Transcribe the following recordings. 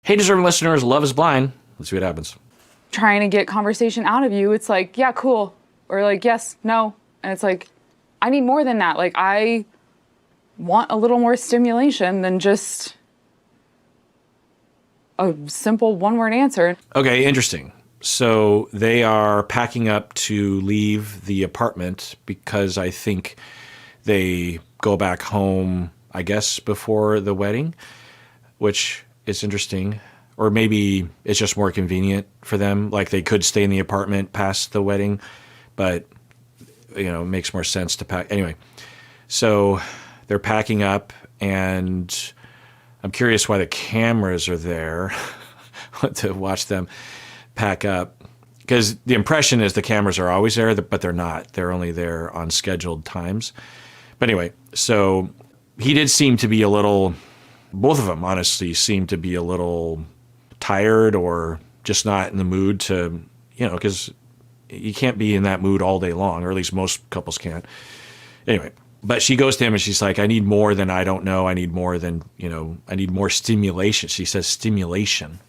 Hey, deserving listeners, Love is Blind. Let's see what happens. Trying to get conversation out of you, it's like, yeah, cool. Or like, yes, no. And it's like, I need more than that. Like, I want a little more stimulation than just a simple one-word answer. Okay, interesting. So they are packing up to leave the apartment because I think they go back home, I guess, before the wedding, which is interesting. Or maybe it's just more convenient for them. Like they could stay in the apartment past the wedding, but, it makes more sense to pack. Anyway, so they're packing up, and I'm curious why the cameras are there to watch them pack up. Because the impression is the cameras are always there, but they're not. They're only there on scheduled times. But anyway, so he did seem to be a little, both of them honestly seemed to be a little tired or just not in the mood to, because you can't be in that mood all day long, or at least most couples can't. Anyway, but she goes to him and she's like, I need more than I don't know. I need more than, I need more stimulation. She says stimulation.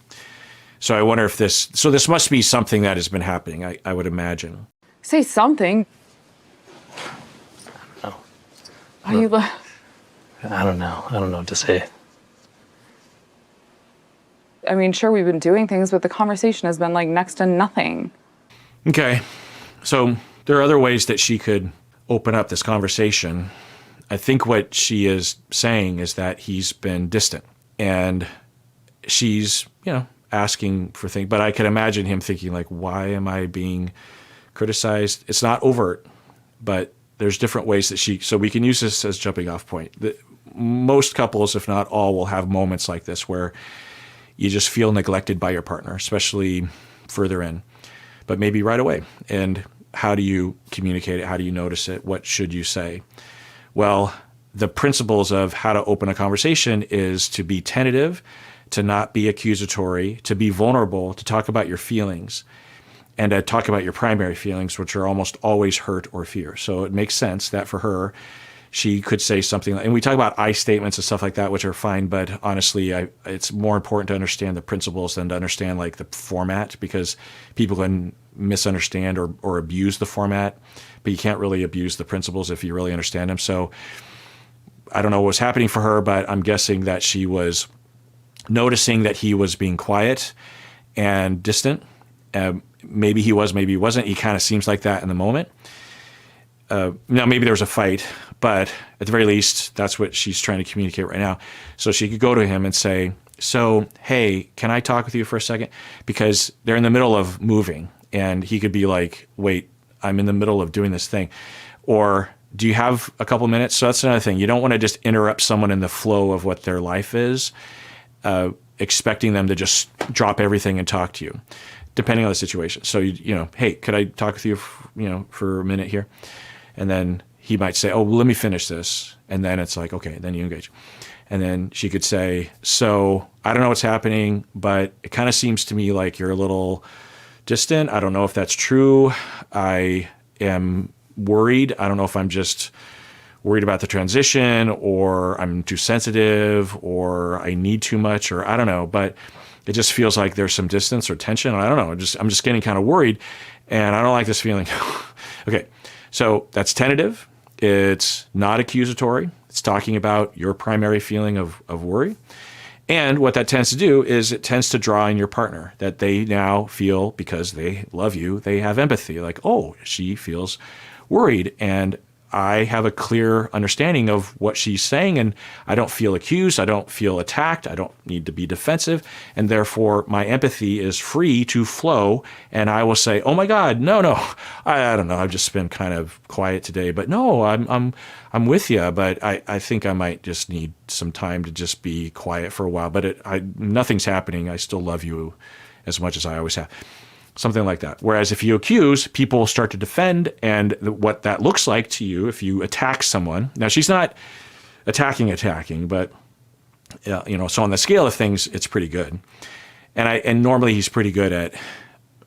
So I wonder if this must be something that has been happening, I would imagine. Say something. No. Why you I don't know. I don't know what to say. I mean, sure, we've been doing things, but the conversation has been like next to nothing. Okay. So there are other ways that she could open up this conversation. I think what she is saying is that he's been distant, and she's, asking for things. But I can imagine him thinking like, why am I being criticized? It's not overt, but there's different ways that so we can use this as jumping off point. Most couples, if not all, will have moments like this where you just feel neglected by your partner, especially further in, but maybe right away. And how do you communicate it? How do you notice it? What should you say? Well, the principles of how to open a conversation is to be tentative, to not be accusatory, to be vulnerable, to talk about your feelings, and to talk about your primary feelings, which are almost always hurt or fear. So it makes sense that for her, she could say something, and we talk about I statements and stuff like that, which are fine, but honestly, it's more important to understand the principles than to understand like the format, because people can misunderstand or abuse the format, but you can't really abuse the principles if you really understand them. So I don't know what was happening for her, but I'm guessing that she was noticing that he was being quiet and distant. Maybe he was, maybe he wasn't. He kind of seems like that in the moment. Now, maybe there was a fight, but at the very least, that's what she's trying to communicate right now. So she could go to him and say, so, hey, can I talk with you for a second? Because they're in the middle of moving, and he could be like, wait, I'm in the middle of doing this thing. Or do you have a couple minutes? So that's another thing. You don't want to just interrupt someone in the flow of what their life is, expecting them to just drop everything and talk to you, depending on the situation. So, hey, could I talk with you, for a minute here? And then he might say, oh, well, let me finish this. And then it's like, okay, then you engage. And then she could say, so I don't know what's happening, but it kind of seems to me like you're a little distant. I don't know if that's true. I am worried. I don't know if I'm just worried about the transition, or I'm too sensitive, or I need too much, or I don't know, but it just feels like there's some distance or tension. I don't know. I'm just getting kind of worried, and I don't like this feeling. Okay. So that's tentative. It's not accusatory. It's talking about your primary feeling of worry. And what that tends to do is it tends to draw in your partner, that they now feel, because they love you, they have empathy. Like, oh, she feels worried, and I have a clear understanding of what she's saying, and I don't feel accused. I don't feel attacked. I don't need to be defensive. And therefore, my empathy is free to flow. And I will say, oh my God, no. I don't know. I've just been kind of quiet today, but no, I'm with you. But I think I might just need some time to just be quiet for a while, but nothing's happening. I still love you as much as I always have. Something like that. Whereas if you accuse, people start to defend, and what that looks like to you if you attack someone. Now, she's not attacking, but so on the scale of things, it's pretty good. And normally he's pretty good at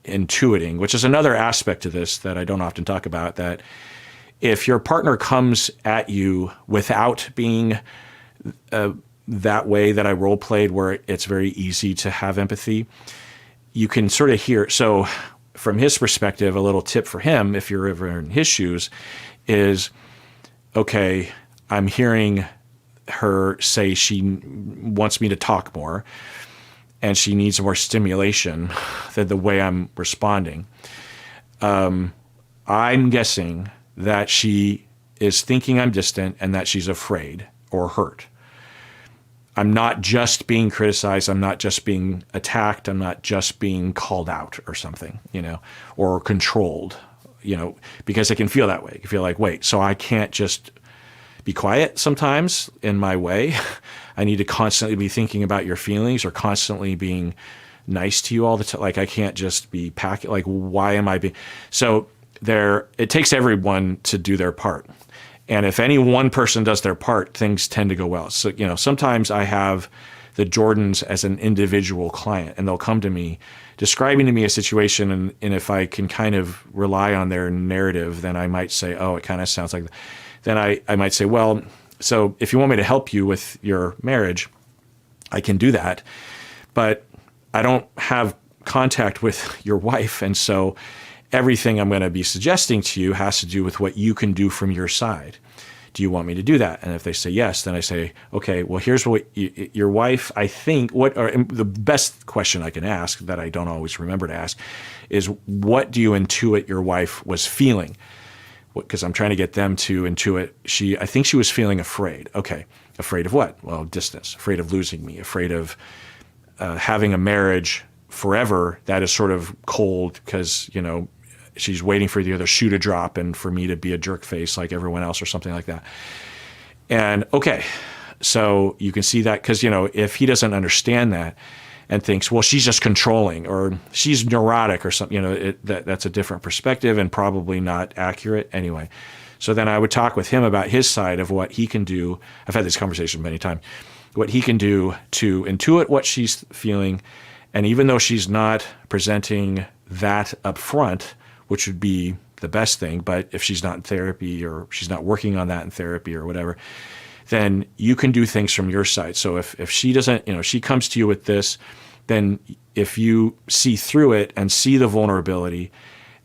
intuiting, which is another aspect to this that I don't often talk about, that if your partner comes at you without being that way that I role played, where it's very easy to have empathy, you can sort of hear. So from his perspective, a little tip for him, if you're ever in his shoes, is, okay, I'm hearing her say she wants me to talk more and she needs more stimulation than the way I'm responding. I'm guessing that she is thinking I'm distant and that she's afraid or hurt. I'm not just being criticized. I'm not just being attacked. I'm not just being called out or something, or controlled, because I can feel that way. I can feel like, wait, so I can't just be quiet sometimes in my way. I need to constantly be thinking about your feelings or constantly being nice to you all the time. Like, I can't just be like, why am I being? So it takes everyone to do their part. And if any one person does their part, things tend to go well. So, sometimes I have the Jordans as an individual client, and they'll come to me describing to me a situation. And if I can kind of rely on their narrative, then I might say, oh, it kind of sounds like that. Then I might say, well, so if you want me to help you with your marriage, I can do that. But I don't have contact with your wife. And so everything I'm going to be suggesting to you has to do with what you can do from your side. Do you want me to do that? And if they say yes, then I say, okay, well, here's what your wife, I think, the best question I can ask that I don't always remember to ask is, what do you intuit your wife was feeling? Because I'm trying to get them to intuit. I think she was feeling afraid. Okay, afraid of what? Well, distance, afraid of losing me, afraid of having a marriage forever that is sort of cold because, she's waiting for the other shoe to drop and for me to be a jerk face like everyone else or something like that. And okay, so you can see that because, if he doesn't understand that and thinks, well, she's just controlling or she's neurotic or something, that's a different perspective and probably not accurate anyway. So then I would talk with him about his side of what he can do. I've had this conversation many times, what he can do to intuit what she's feeling. And even though she's not presenting that up front, which would be the best thing, but if she's not in therapy or she's not working on that in therapy or whatever, then you can do things from your side. So if she doesn't, she comes to you with this, then if you see through it and see the vulnerability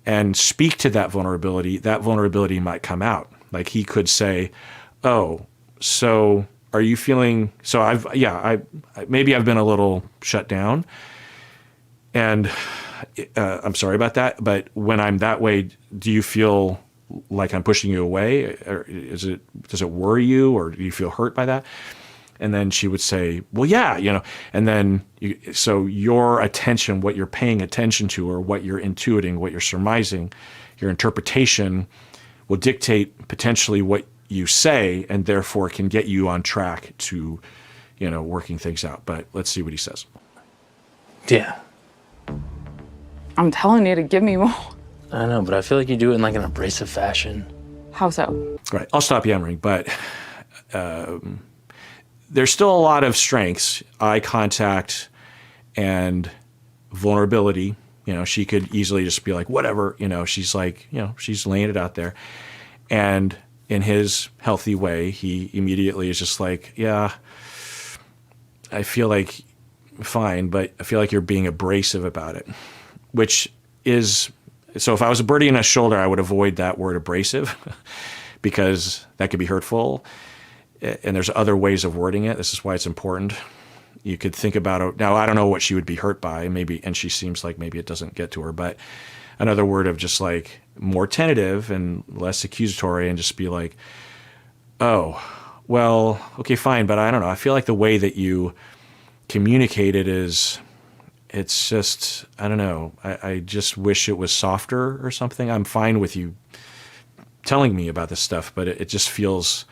and speak to that vulnerability might come out. Like he could say, oh, so are you feeling, so maybe I've been a little shut down and I'm sorry about that, but when I'm that way, do you feel like I'm pushing you away? Or does it worry you, or do you feel hurt by that? And then she would say, well, yeah, and then so your attention, what you're paying attention to, or what you're intuiting, what you're surmising, your interpretation will dictate potentially what you say, and therefore can get you on track to, working things out. But let's see what he says. Yeah. I'm telling you to give me more. I know, but I feel like you do it in like an abrasive fashion. How so? Right. I'll stop yammering, but there's still a lot of strengths, eye contact and vulnerability. She could easily just be like, whatever, she's like, she's laying it out there. And in his healthy way, he immediately is just like, yeah, I feel like fine, but I feel like you're being abrasive about it, which is, so if I was a birdie in a shoulder, I would avoid that word abrasive because that could be hurtful. And there's other ways of wording it. This is why it's important. You could think about it. Now, I don't know what she would be hurt by, maybe, and she seems like maybe it doesn't get to her, but another word of just like more tentative and less accusatory and just be like, oh, well, okay, fine, but I don't know. I feel like the way that you communicate it it's just, I don't know. I just wish it was softer or something. I'm fine with you telling me about this stuff, but it just feels,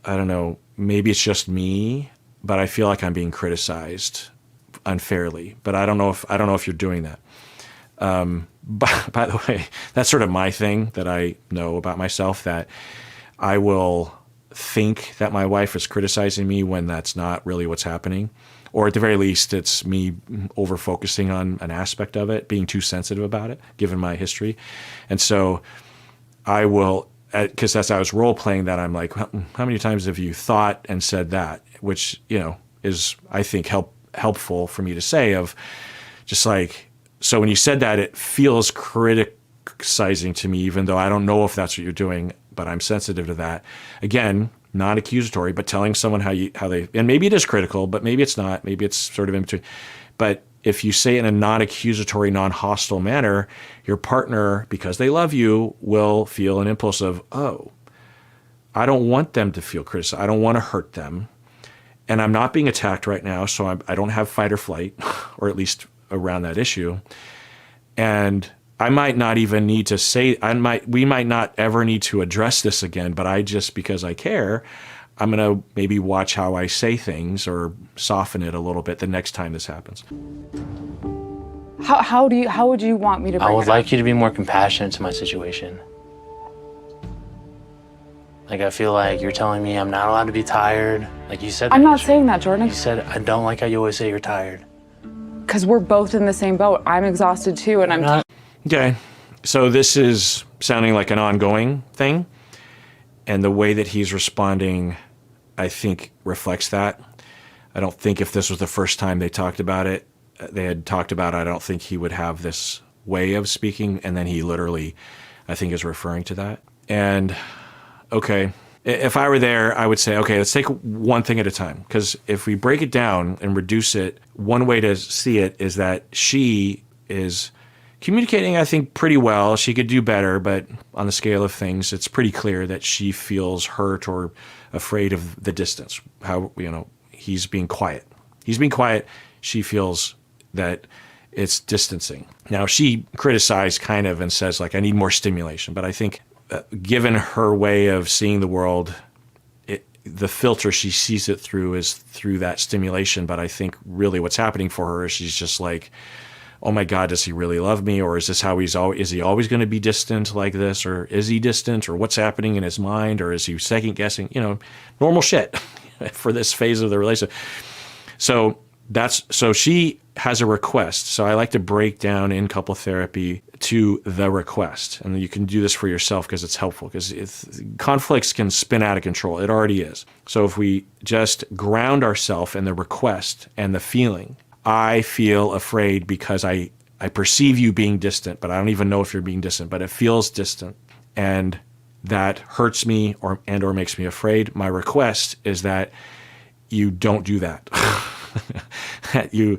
I don't know, maybe it's just me, but I feel like I'm being criticized unfairly. But I don't know if you're doing that. By the way, that's sort of my thing that I know about myself, that I will think that my wife is criticizing me when that's not really what's happening. Or at the very least, it's me over-focusing on an aspect of it, being too sensitive about it, given my history. And so I will, because as I was role-playing that, I'm like, how many times have you thought and said that? which, is, I think, helpful for me to say, of just like, so when you said that, it feels criticizing to me, even though I don't know if that's what you're doing, but I'm sensitive to that. Again, non-accusatory, but telling someone how they, and maybe it is critical, but maybe it's not, maybe it's sort of in between. But if you say it in a non-accusatory, non-hostile manner, your partner, because they love you, will feel an impulse of, oh, I don't want them to feel criticized. I don't want to hurt them. And I'm not being attacked right now, so I don't have fight or flight, or at least around that issue. And I might not even need to say, we might not ever need to address this again, but because I care, I'm going to maybe watch how I say things or soften it a little bit the next time this happens. How would you want me to bring it up? I would like you to be more compassionate to my situation. Like, I feel like you're telling me I'm not allowed to be tired. Like you said. I'm not saying that, Jordan. You said, I don't like how you always say you're tired. Because we're both in the same boat. I'm exhausted too, and I'm not. Okay. So this is sounding like an ongoing thing. And the way that he's responding, I think, reflects that. I don't think if this was the first time they had talked about it, I don't think he would have this way of speaking. And then he literally, I think, is referring to that. And okay, if I were there, I would say, okay, let's take one thing at a time. Because if we break it down and reduce it, one way to see it is that she is communicating, I think, pretty well. She could do better, but on the scale of things, it's pretty clear that she feels hurt or afraid of the distance. How, he's being quiet. He's being quiet. She feels that it's distancing. Now, she criticized kind of and says, like, I need more stimulation. But I think given her way of seeing the world, the filter she sees it through is through that stimulation. But I think really what's happening for her is she's just like, oh my God, does he really love me? Or is this how is he always going to be distant like this? Or is he distant? Or what's happening in his mind? Or is he second guessing? Normal shit for this phase of the relationship. So she has a request. So I like to break down in couple therapy to the request. And you can do this for yourself because it's helpful, because conflicts can spin out of control. It already is. So if we just ground ourselves in the request and the feeling, I feel afraid because I perceive you being distant, but I don't even know if you're being distant, but it feels distant. And that hurts me or makes me afraid. My request is that you don't do that. That you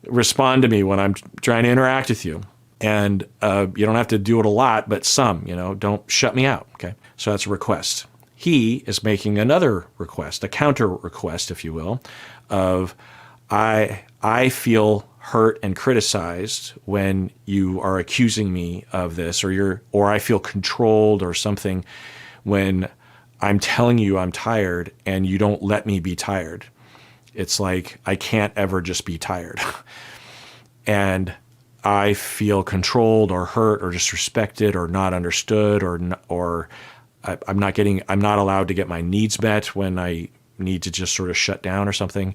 respond to me when I'm trying to interact with you. And you don't have to do it a lot, but some, don't shut me out. Okay. So that's a request. He is making another request, a counter request, if you will, of I feel hurt and criticized when you are accusing me of this, or I feel controlled or something when I'm telling you I'm tired and you don't let me be tired. It's like I can't ever just be tired. And I feel controlled or hurt or disrespected or not understood or I'm not allowed to get my needs met when I need to just sort of shut down or something.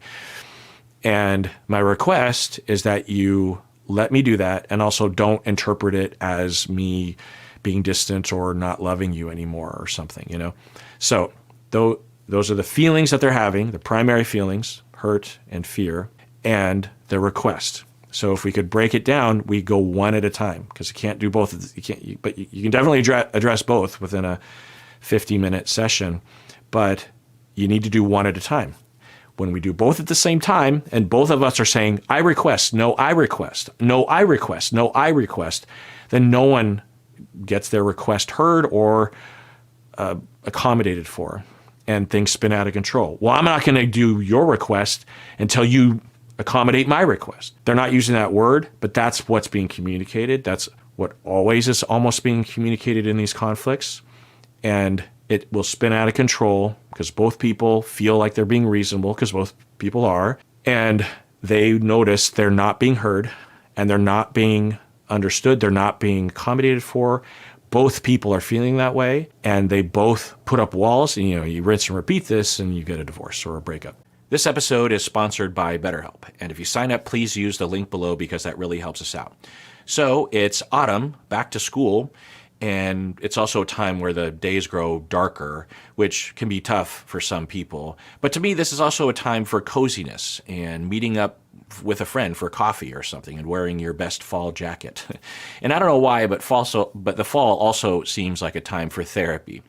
And my request is that you let me do that and also don't interpret it as me being distant or not loving you anymore or something, So those are the feelings that they're having, the primary feelings, hurt and fear, and the request. So if we could break it down, we go one at a time, because you can't do both. But you can definitely address both within a 50-minute session, but you need to do one at a time. When we do both at the same time, and both of us are saying, I request, no, I request, no, I request, no, I request, then no one gets their request heard or accommodated for, and things spin out of control. Well, I'm not going to do your request until you accommodate my request. They're not using that word, but that's what's being communicated. That's what always is almost being communicated in these conflicts. And it will spin out of control because both people feel like they're being reasonable, because both people are, and they notice they're not being heard and they're not being understood. They're not being accommodated for. Both people are feeling that way, and they both put up walls, and you rinse and repeat this, and you get a divorce or a breakup. This episode is sponsored by BetterHelp, and if you sign up, please use the link below because that really helps us out. So it's autumn, back to school, And it's also a time where the days grow darker, which can be tough for some people. But to me, this is also a time for coziness and meeting up with a friend for coffee or something and wearing your best fall jacket. And I don't know why, but the fall also seems like a time for therapy.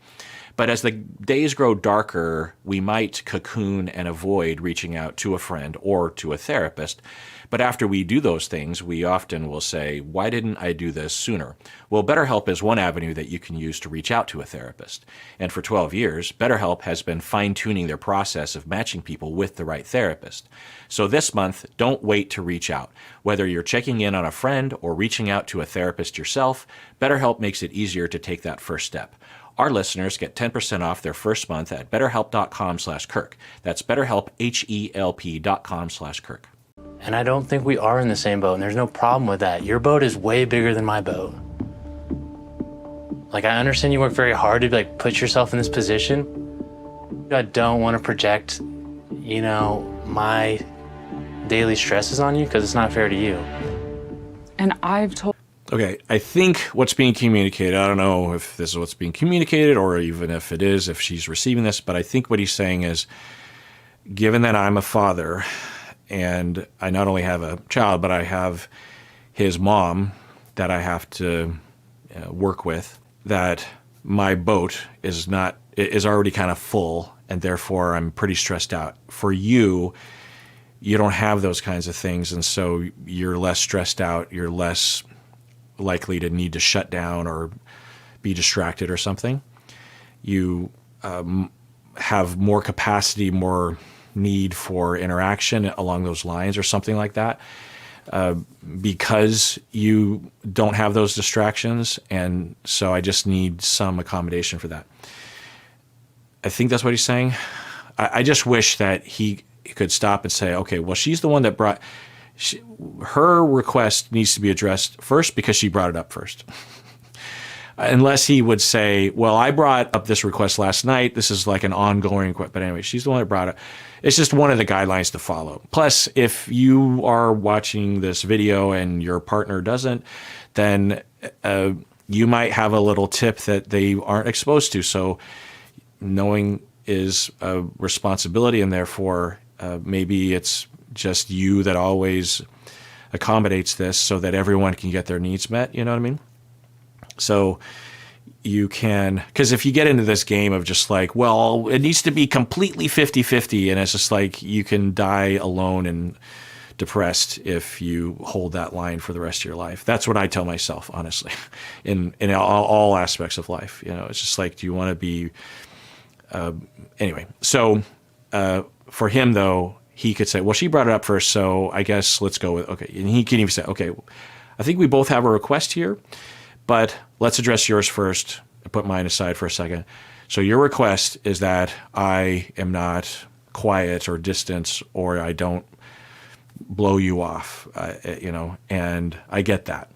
But as the days grow darker, we might cocoon and avoid reaching out to a friend or to a therapist. But after we do those things, we often will say, why didn't I do this sooner? Well, BetterHelp is one avenue that you can use to reach out to a therapist. And for 12 years, BetterHelp has been fine-tuning their process of matching people with the right therapist. So this month, don't wait to reach out. Whether you're checking in on a friend or reaching out to a therapist yourself, BetterHelp makes it easier to take that first step. Our listeners get 10% off their first month at betterhelp.com/Kirk. That's BetterHelp, HELP.com/Kirk. And I don't think we are in the same boat, and there's no problem with that. Your boat is way bigger than my boat. Like, I understand you work very hard to like put yourself in this position. I don't want to project, my daily stresses on you because it's not fair to you. And I've told. Okay, I think what's being communicated, I don't know if this is what's being communicated or even if it is, if she's receiving this, but I think what he's saying is, given that I'm a father and I not only have a child, but I have his mom that I have to work with, that my boat is already kind of full, and therefore I'm pretty stressed out. For you, you don't have those kinds of things, and so you're less stressed out, you're less likely to need to shut down or be distracted or something. You have more capacity, more need for interaction along those lines or something like that, because you don't have those distractions. And so I just need some accommodation for that. I think that's what he's saying. I just wish that he could stop and say, okay, well, she's the one that brought... her request needs to be addressed first because she brought it up first. Unless he would say, well, I brought up this request last night. This is like an ongoing request. But anyway, she's the one that brought it. It's just one of the guidelines to follow. Plus, if you are watching this video and your partner doesn't, then you might have a little tip that they aren't exposed to. So knowing is a responsibility, and therefore maybe it's just you that always accommodates this so that everyone can get their needs met. You know what I mean? So you can, because if you get into this game of just like, well, it needs to be completely 50-50, and it's just like you can die alone and depressed if you hold that line for the rest of your life. That's what I tell myself, honestly, in all aspects of life. It's just like, do you want to be, anyway. So for him though, he could say, well, she brought it up first, so I guess let's go with, okay. And he can even say, okay, I think we both have a request here, but let's address yours first and put mine aside for a second. So your request is that I am not quiet or distant, or I don't blow you off, and I get that.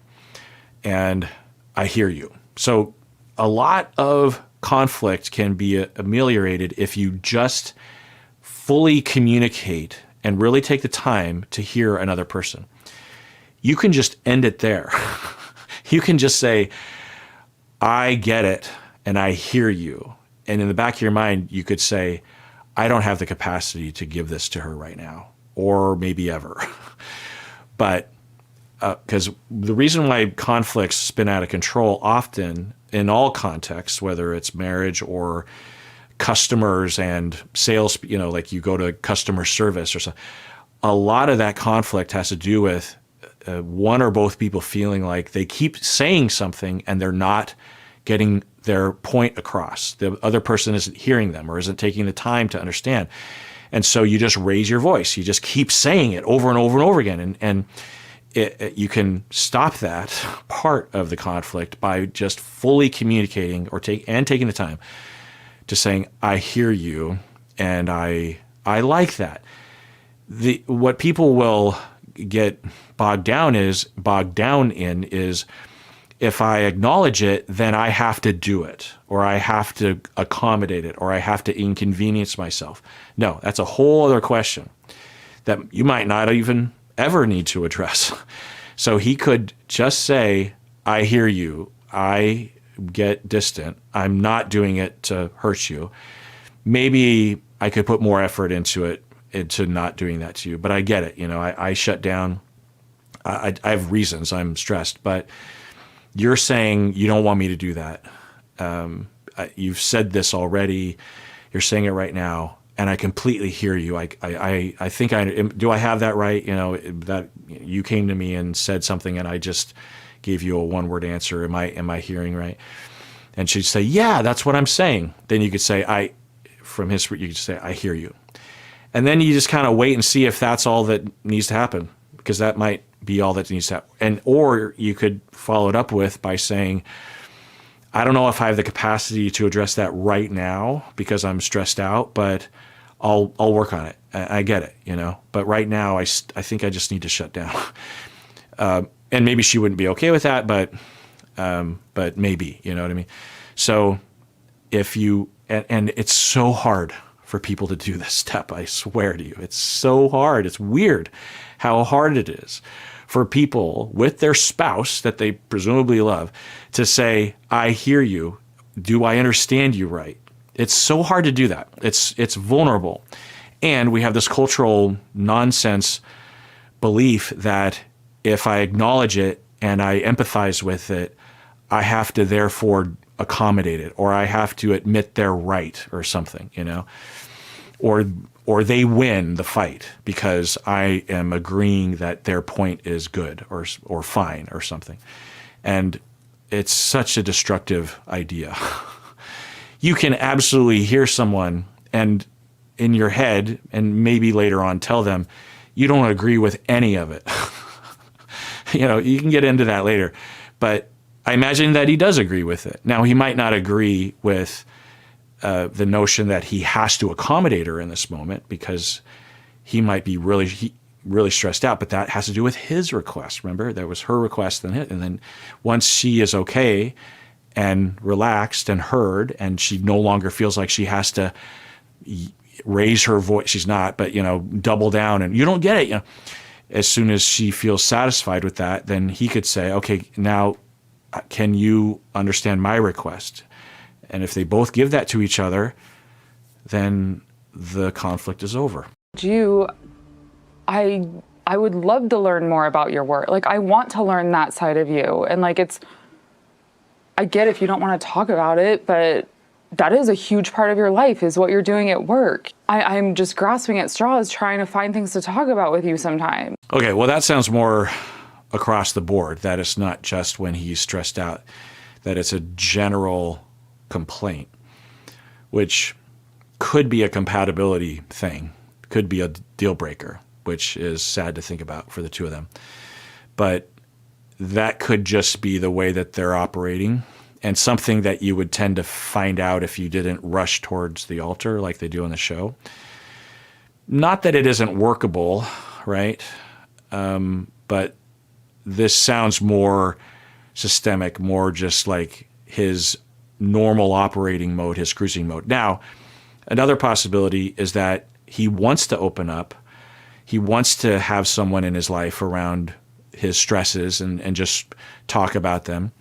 And I hear you. So a lot of conflict can be ameliorated if you just fully communicate and really take the time to hear another person. You can just end it there. You can just say, I get it and I hear you. And in the back of your mind, you could say, I don't have the capacity to give this to her right now, or maybe ever. But because the reason why conflicts spin out of control often in all contexts, whether it's marriage or customers and sales, like you go to customer service or something, a lot of that conflict has to do with one or both people feeling like they keep saying something and they're not getting their point across. The other person isn't hearing them or isn't taking the time to understand. And so you just raise your voice. You just keep saying it over and over and over again. And you can stop that part of the conflict by just fully communicating or taking the time to saying, I hear you, and I like that. What people will get bogged down in is if I acknowledge it, then I have to do it, or I have to accommodate it, or I have to inconvenience myself. No, that's a whole other question that you might not even ever need to address. So he could just say, I hear you. I get distant. I'm not doing it to hurt you. Maybe I could put more effort into not doing that to you. But I get it. I shut down. I have reasons. I'm stressed. But you're saying you don't want me to do that. You've said this already. You're saying it right now. And I completely hear you. I think do I have that right? That you came to me and said something, and I just gave you a one-word answer. Am I hearing right? And she'd say, yeah, that's what I'm saying. Then you could say, you could say, I hear you. And then you just kind of wait and see if that's all that needs to happen, because that might be all that needs to happen. Or you could follow it up with by saying, I don't know if I have the capacity to address that right now because I'm stressed out, but I'll work on it. I get it, But right now, I think I just need to shut down. And maybe she wouldn't be okay with that, but maybe, you know what I mean? So if you, and it's so hard for people to do this step, I swear to you. It's so hard. It's weird how hard it is for people with their spouse that they presumably love to say, I hear you. Do I understand you right? It's so hard to do that. It's vulnerable. And we have this cultural nonsense belief that if I acknowledge it and I empathize with it, I have to therefore accommodate it, or I have to admit they're right or something, or they win the fight because I am agreeing that their point is good or fine or something. And it's such a destructive idea. You can absolutely hear someone and in your head, and maybe later on tell them, you don't agree with any of it. You can get into that later. But I imagine that he does agree with it. Now, he might not agree with the notion that he has to accommodate her in this moment because he might be really stressed out, but that has to do with his request. Remember, that was her request and then once she is okay and relaxed and heard, and she no longer feels like she has to raise her voice, she's not, but double down and you don't get it. As soon as she feels satisfied with that, then he could say, okay, now can you understand my request? And if they both give that to each other, then the conflict is over. I would love to learn more about your work. I want to learn that side of you. And I get if you don't want to talk about it, but that is a huge part of your life, is what you're doing at work. I'm just grasping at straws trying to find things to talk about with you sometimes. Okay, well, that sounds more across the board, that it's not just when he's stressed out, that it's a general complaint, which could be a compatibility thing, could be a deal breaker, which is sad to think about for the two of them. But that could just be the way that they're operating, and something that you would tend to find out if you didn't rush towards the altar like they do on the show. Not that it isn't workable, right? But this sounds more systemic, more just like his normal operating mode, his cruising mode. Now, another possibility is that he wants to open up. He wants to have someone in his life around his stresses and just talk about them.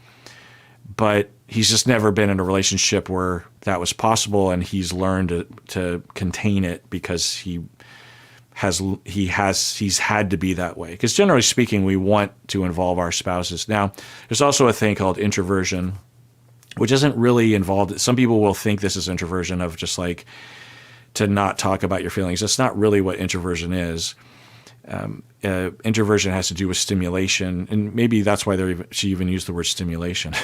But he's just never been in a relationship where that was possible, and he's learned to contain it because he's had to be that way. Because generally speaking, we want to involve our spouses. Now, there's also a thing called introversion, which isn't really involved. Some people will think this is introversion of just to not talk about your feelings. That's not really what introversion is. Introversion has to do with stimulation, and maybe that's why she even used the word stimulation.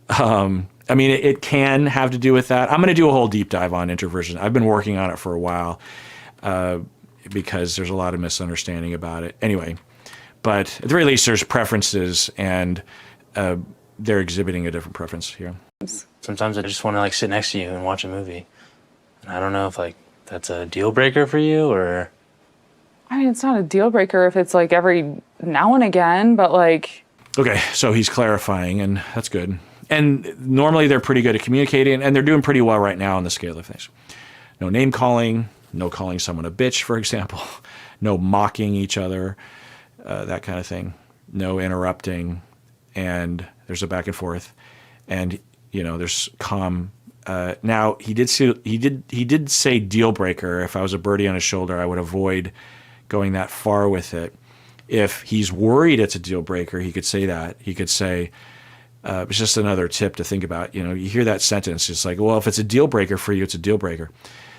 It can have to do with that. I'm going to do a whole deep dive on introversion. I've been working on it for a while because there's a lot of misunderstanding about it. Anyway, but at the very least, there's preferences, and they're exhibiting a different preference here. Sometimes I just want to sit next to you and watch a movie. And I don't know if that's a deal breaker for you, or... It's not a deal breaker if it's every now and again, but Okay, so he's clarifying, and that's good. And normally they're pretty good at communicating, and they're doing pretty well right now on the scale of things. No name calling, no calling someone a bitch, for example, no mocking each other, that kind of thing, no interrupting, and there's a back and forth. and there's calm. Now he did say deal breaker. If I was a birdie on his shoulder, I would avoid going that far with it. If he's worried it's a deal breaker, he could say that. He could say, it's just another tip to think about. You hear that sentence, it's like, well, if it's a deal breaker for you, it's a deal breaker.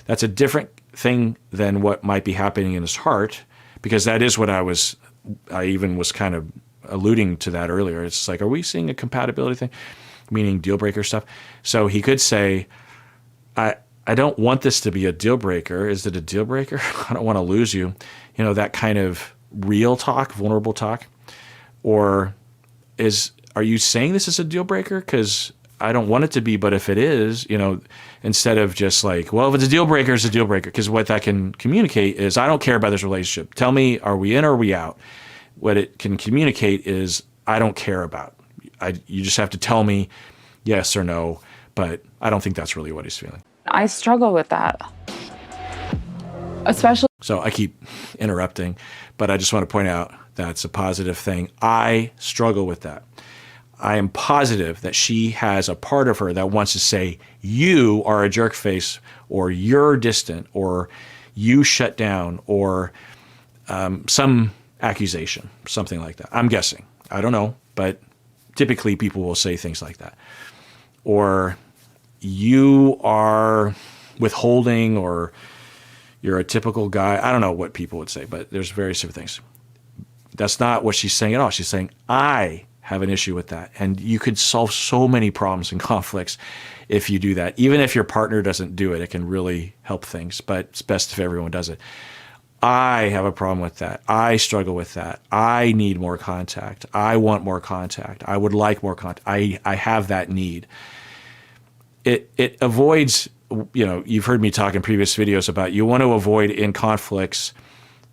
That's a different thing than what might be happening in his heart, because that is what I even was kind of alluding to that earlier. It's like, are we seeing a compatibility thing? Meaning deal breaker stuff. So he could say, I don't want this to be a deal breaker. Is it a deal breaker? I don't want to lose you. That kind of real talk, vulnerable talk. Or are you saying this is a deal breaker? Because I don't want it to be, but if it is, instead of just like, well, if it's a deal breaker, it's a deal breaker. Because what that can communicate is, I don't care about this relationship. Tell me, are we in or are we out? What it can communicate is, I don't care about. You just have to tell me yes or no, but I don't think that's really what he's feeling. I struggle with that. Especially. So I keep interrupting, but I just want to point out that's a positive thing. I struggle with that. I am positive that she has a part of her that wants to say, you are a jerk face, or you're distant, or you shut down, or some accusation, something like that. I'm guessing. I don't know, but typically people will say things like that. Or you are withholding, or you're a typical guy. I don't know what people would say, but there's various different things. That's not what she's saying at all. She's saying, I have an issue with that. And you could solve so many problems and conflicts if you do that. Even if your partner doesn't do it, it can really help things, but it's best if everyone does it. I have a problem with that. I struggle with that. I need more contact. I want more contact. I would like more contact. I have that need. It avoids, you've heard me talk in previous videos about, you want to avoid in conflicts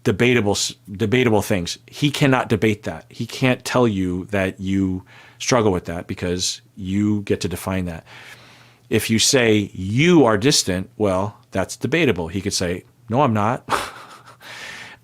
debatable things. He cannot debate that. He can't tell you that you struggle with that, because you get to define that. If you say you are distant, well, that's debatable. He could say, no, I'm not.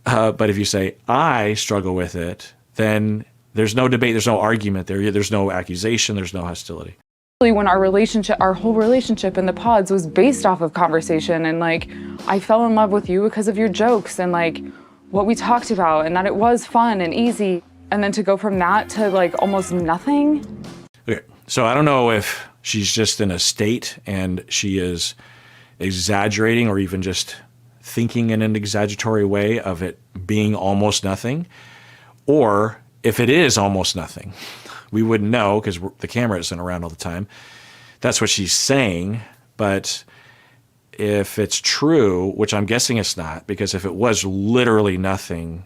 But if you say, I struggle with it, then there's no debate, there's no argument there, there's no accusation, there's no hostility. When our whole relationship in the pods was based off of conversation, and like, I fell in love with you because of your jokes and like what we talked about, and that it was fun and easy. And then to go from that to like almost nothing. Okay, so I don't know if she's just in a state and she is exaggerating, or even just thinking in an exaggeratory way of it being almost nothing, or if it is almost nothing. We wouldn't know because the camera isn't around all the time. That's what she's saying. But if it's true, which I'm guessing it's not, because if it was literally nothing,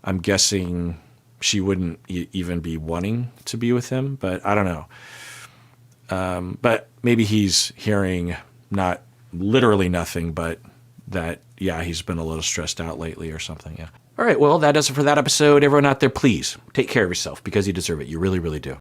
I'm guessing she wouldn't even be wanting to be with him. But I don't know. But maybe he's hearing not literally nothing, but that, yeah, he's been a little stressed out lately or something. Yeah. All right, well, that does it for that episode. Everyone out there, please take care of yourself, because you deserve it. You really, really do.